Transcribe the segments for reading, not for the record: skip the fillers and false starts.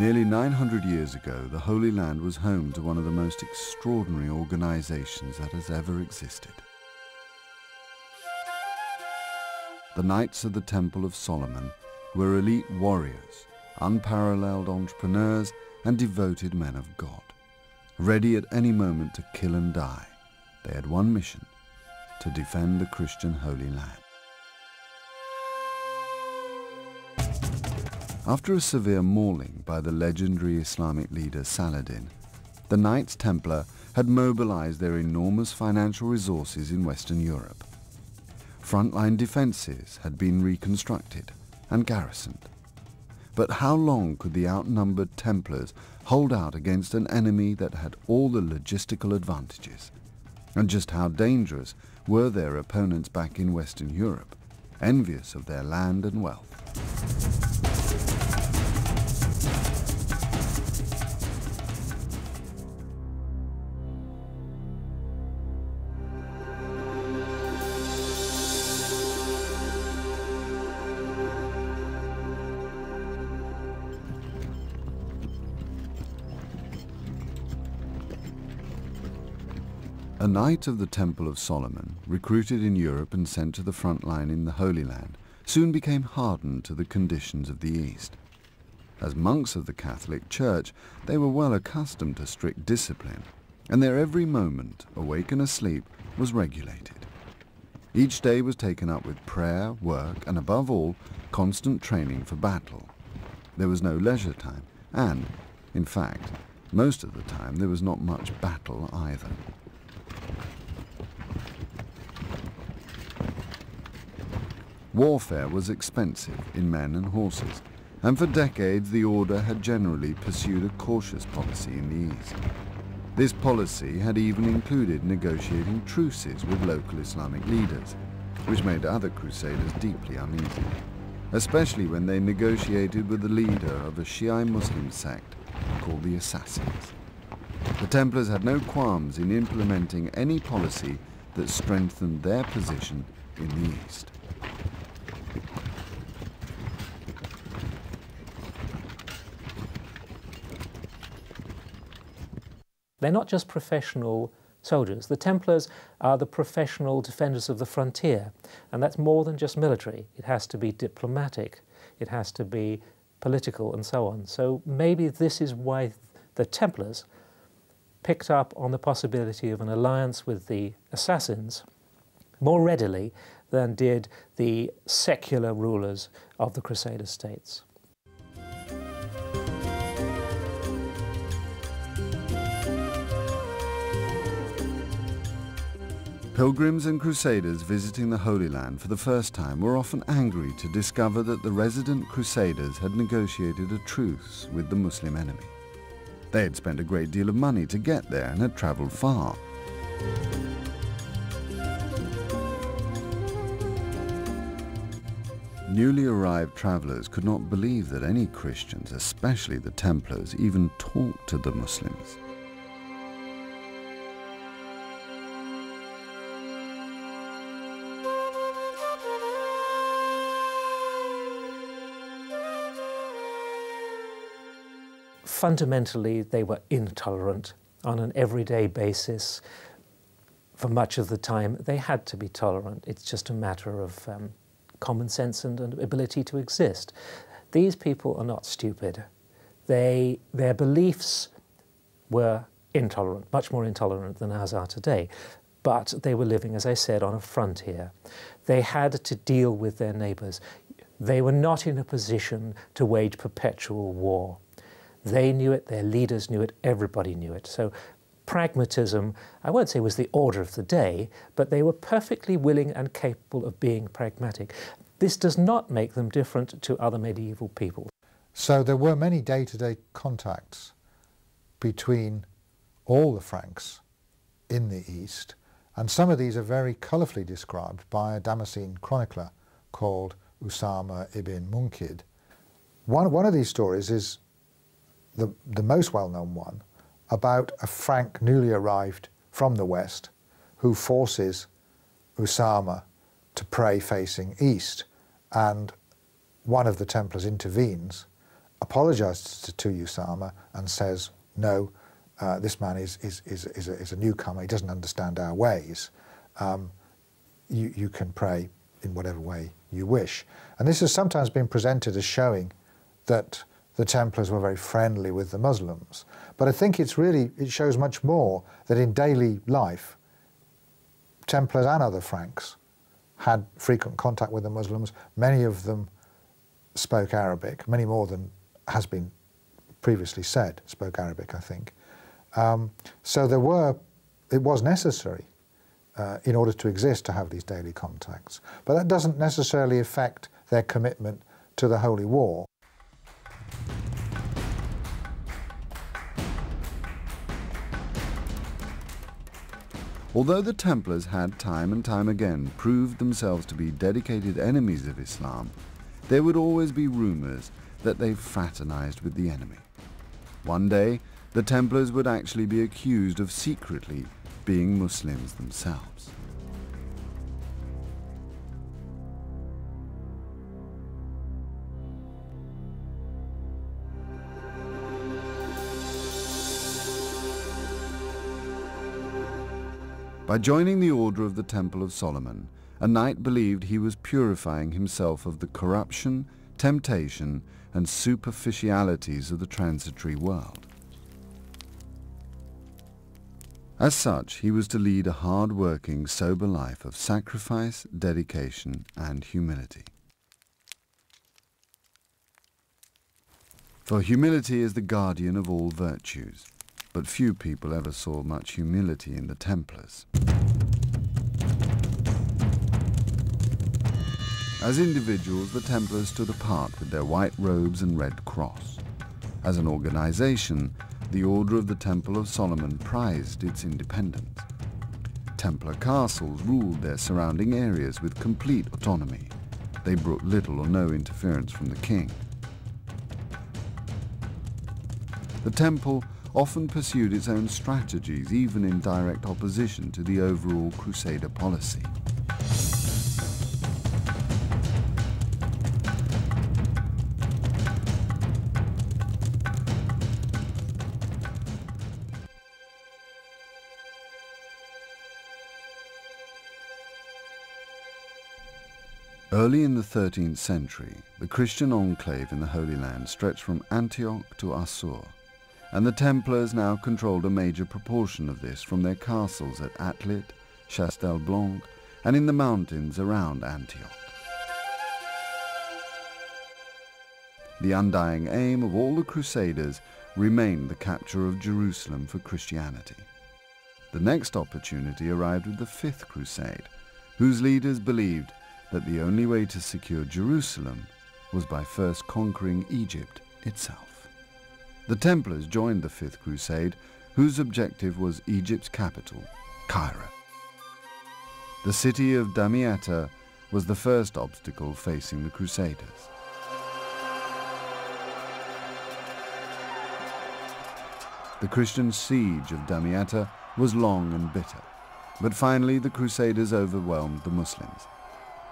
Nearly 900 years ago, the Holy Land was home to one of the most extraordinary organizations that has ever existed. The Knights of the Temple of Solomon were elite warriors, unparalleled entrepreneurs, and devoted men of God. Ready at any moment to kill and die, they had one mission: to defend the Christian Holy Land. After a severe mauling by the legendary Islamic leader Saladin, the Knights Templar had mobilized their enormous financial resources in Western Europe. Frontline defenses had been reconstructed and garrisoned. But how long could the outnumbered Templars hold out against an enemy that had all the logistical advantages? And just how dangerous were their opponents back in Western Europe, envious of their land and wealth? A knight of the Temple of Solomon, recruited in Europe and sent to the front line in the Holy Land, soon became hardened to the conditions of the East. As monks of the Catholic Church, they were well accustomed to strict discipline, and their every moment, awake and asleep, was regulated. Each day was taken up with prayer, work, and above all, constant training for battle. There was no leisure time, and, in fact, most of the time there was not much battle either. Warfare was expensive in men and horses, and for decades the order had generally pursued a cautious policy in the East. This policy had even included negotiating truces with local Islamic leaders, which made other crusaders deeply uneasy, especially when they negotiated with the leader of a Shiite Muslim sect called the Assassins. The Templars had no qualms in implementing any policy that strengthened their position in the East. They're not just professional soldiers. The Templars are the professional defenders of the frontier, and that's more than just military. It has to be diplomatic, it has to be political, and so on. So maybe this is why the Templars picked up on the possibility of an alliance with the Assassins more readily than did the secular rulers of the Crusader states. Pilgrims and crusaders visiting the Holy Land for the first time were often angry to discover that the resident crusaders had negotiated a truce with the Muslim enemy. They had spent a great deal of money to get there and had traveled far. Newly arrived travelers could not believe that any Christians, especially the Templars, even talked to the Muslims. Fundamentally, they were intolerant on an everyday basis. For much of the time, they had to be tolerant. It's just a matter of common sense and an ability to exist. These people are not stupid. Their beliefs were intolerant, much more intolerant than ours are today. But they were living, as I said, on a frontier. They had to deal with their neighbours. They were not in a position to wage perpetual war. They knew it, their leaders knew it, everybody knew it. So pragmatism, I won't say was the order of the day, but they were perfectly willing and capable of being pragmatic. This does not make them different to other medieval people. So there were many day-to-day contacts between all the Franks in the East, and some of these are very colourfully described by a Damascene chronicler called Usama ibn Munkid. One of these stories is the most well-known one, about a Frank newly arrived from the West who forces Usama to pray facing east, and one of the Templars intervenes apologises to Usama and says, no, this man is a newcomer, he doesn't understand our ways. You can pray in whatever way you wish. And this has sometimes been presented as showing that the Templars were very friendly with the Muslims. But I think it shows much more that in daily life, Templars and other Franks had frequent contact with the Muslims. Many of them spoke Arabic, many more than has been previously said, spoke Arabic, I think. So it was necessary in order to exist to have these daily contacts. But that doesn't necessarily affect their commitment to the Holy War. Although the Templars had time and time again proved themselves to be dedicated enemies of Islam, there would always be rumours that they fraternized with the enemy. One day, the Templars would actually be accused of secretly being Muslims themselves. By joining the Order of the Temple of Solomon, a knight believed he was purifying himself of the corruption, temptation, and superficialities of the transitory world. As such, he was to lead a hard-working, sober life of sacrifice, dedication, and humility. For humility is the guardian of all virtues, but few people ever saw much humility in the Templars. As individuals, the Templars stood apart with their white robes and red cross. As an organization, the Order of the Temple of Solomon prized its independence. Templar castles ruled their surrounding areas with complete autonomy. They brought little or no interference from the king. The temple often pursued its own strategies, even in direct opposition to the overall Crusader policy. Early in the 13th century, the Christian enclave in the Holy Land stretched from Antioch to Assur, and the Templars now controlled a major proportion of this from their castles at Atlit, Chastelblanc, and in the mountains around Antioch. The undying aim of all the Crusaders remained the capture of Jerusalem for Christianity. The next opportunity arrived with the Fifth Crusade, whose leaders believed that the only way to secure Jerusalem was by first conquering Egypt itself. The Templars joined the Fifth Crusade, whose objective was Egypt's capital, Cairo. The city of Damietta was the first obstacle facing the Crusaders. The Christian siege of Damietta was long and bitter, but finally the Crusaders overwhelmed the Muslims.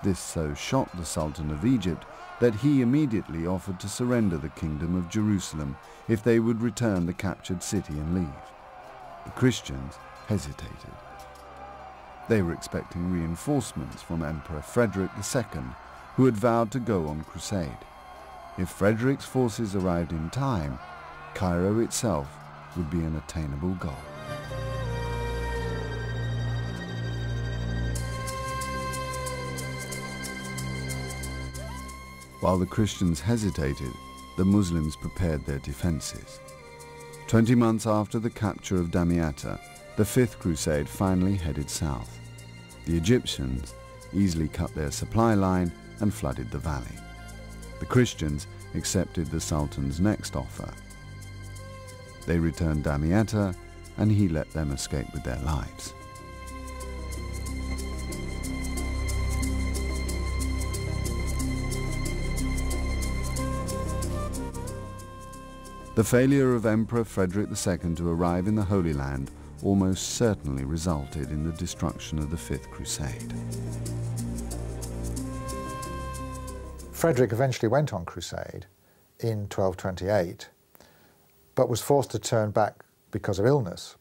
This so shocked the Sultan of Egypt that he immediately offered to surrender the kingdom of Jerusalem if they would return the captured city and leave. The Christians hesitated. They were expecting reinforcements from Emperor Frederick II, who had vowed to go on crusade. If Frederick's forces arrived in time, Cairo itself would be an attainable goal. While the Christians hesitated, the Muslims prepared their defenses. 20 months after the capture of Damietta, the Fifth Crusade finally headed south. The Egyptians easily cut their supply line and flooded the valley. The Christians accepted the Sultan's next offer. They returned Damietta, and he let them escape with their lives. The failure of Emperor Frederick II to arrive in the Holy Land almost certainly resulted in the destruction of the Fifth Crusade. Frederick eventually went on crusade in 1228, but was forced to turn back because of illness,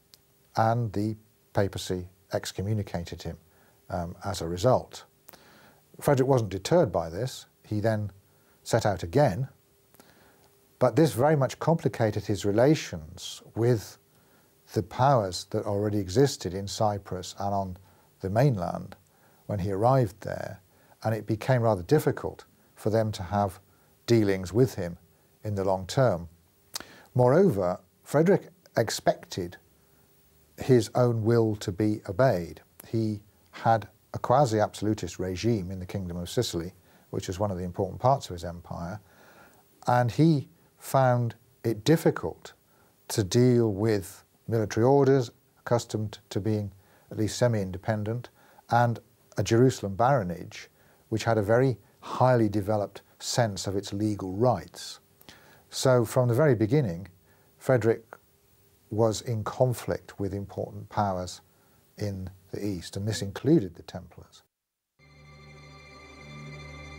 and the papacy excommunicated him as a result. Frederick wasn't deterred by this. He then set out again, but this very much complicated his relations with the powers that already existed in Cyprus and on the mainland when he arrived there, and it became rather difficult for them to have dealings with him in the long term. Moreover, Frederick expected his own will to be obeyed. He had a quasi-absolutist regime in the Kingdom of Sicily, which was one of the important parts of his empire, and he found it difficult to deal with military orders, accustomed to being at least semi-independent, and a Jerusalem baronage, which had a very highly developed sense of its legal rights. So from the very beginning, Frederick was in conflict with important powers in the East, and this included the Templars.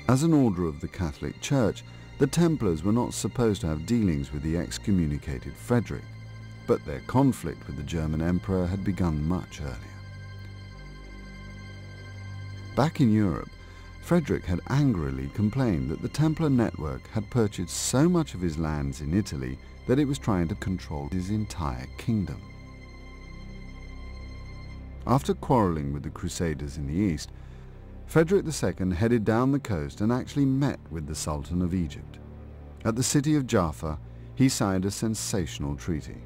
As an order of the Catholic Church, the Templars were not supposed to have dealings with the excommunicated Frederick, but their conflict with the German Emperor had begun much earlier. Back in Europe, Frederick had angrily complained that the Templar network had purchased so much of his lands in Italy that it was trying to control his entire kingdom. After quarrelling with the Crusaders in the east, Frederick II headed down the coast and actually met with the Sultan of Egypt. At the city of Jaffa, he signed a sensational treaty.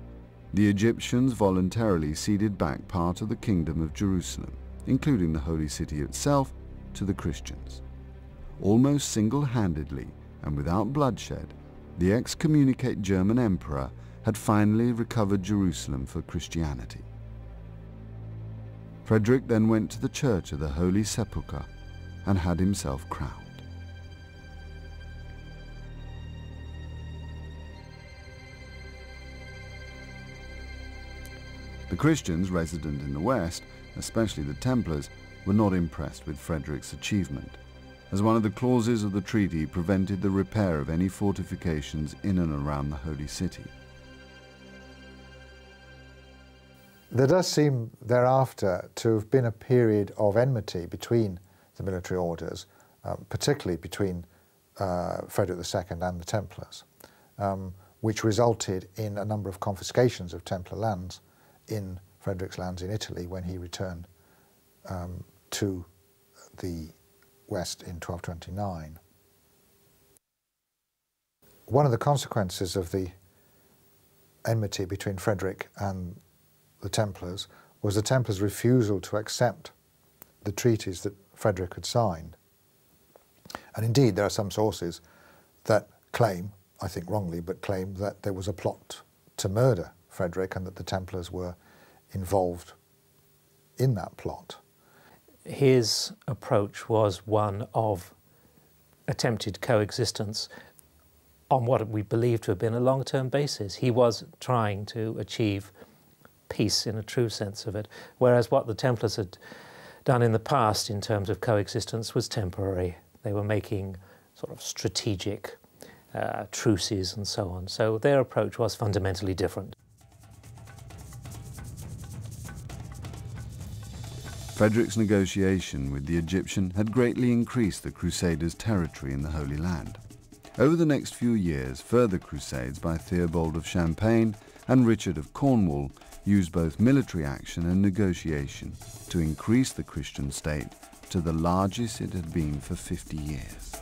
The Egyptians voluntarily ceded back part of the Kingdom of Jerusalem, including the Holy City itself, to the Christians. Almost single-handedly and without bloodshed, the excommunicate German Emperor had finally recovered Jerusalem for Christianity. Frederick then went to the Church of the Holy Sepulchre and had himself crowned. The Christians resident in the West, especially the Templars, were not impressed with Frederick's achievement, as one of the clauses of the treaty prevented the repair of any fortifications in and around the Holy City. There does seem thereafter to have been a period of enmity between the military orders, particularly between Frederick II and the Templars, which resulted in a number of confiscations of Templar lands in Frederick's lands in Italy when he returned to the West in 1229. One of the consequences of the enmity between Frederick and the Templars was the Templars' refusal to accept the treaties that Frederick had signed. And indeed, there are some sources that claim, I think wrongly, but claim that there was a plot to murder Frederick and that the Templars were involved in that plot. His approach was one of attempted coexistence on what we believe to have been a long-term basis. He was trying to achieve peace in a true sense of it, whereas what the Templars had done in the past in terms of coexistence was temporary. They were making sort of strategic truces and so on. So their approach was fundamentally different. Frederick's negotiation with the Egyptian had greatly increased the Crusaders' territory in the Holy Land. Over the next few years, further crusades by Theobald of Champagne and Richard of Cornwall used both military action and negotiation to increase the Christian state to the largest it had been for 50 years.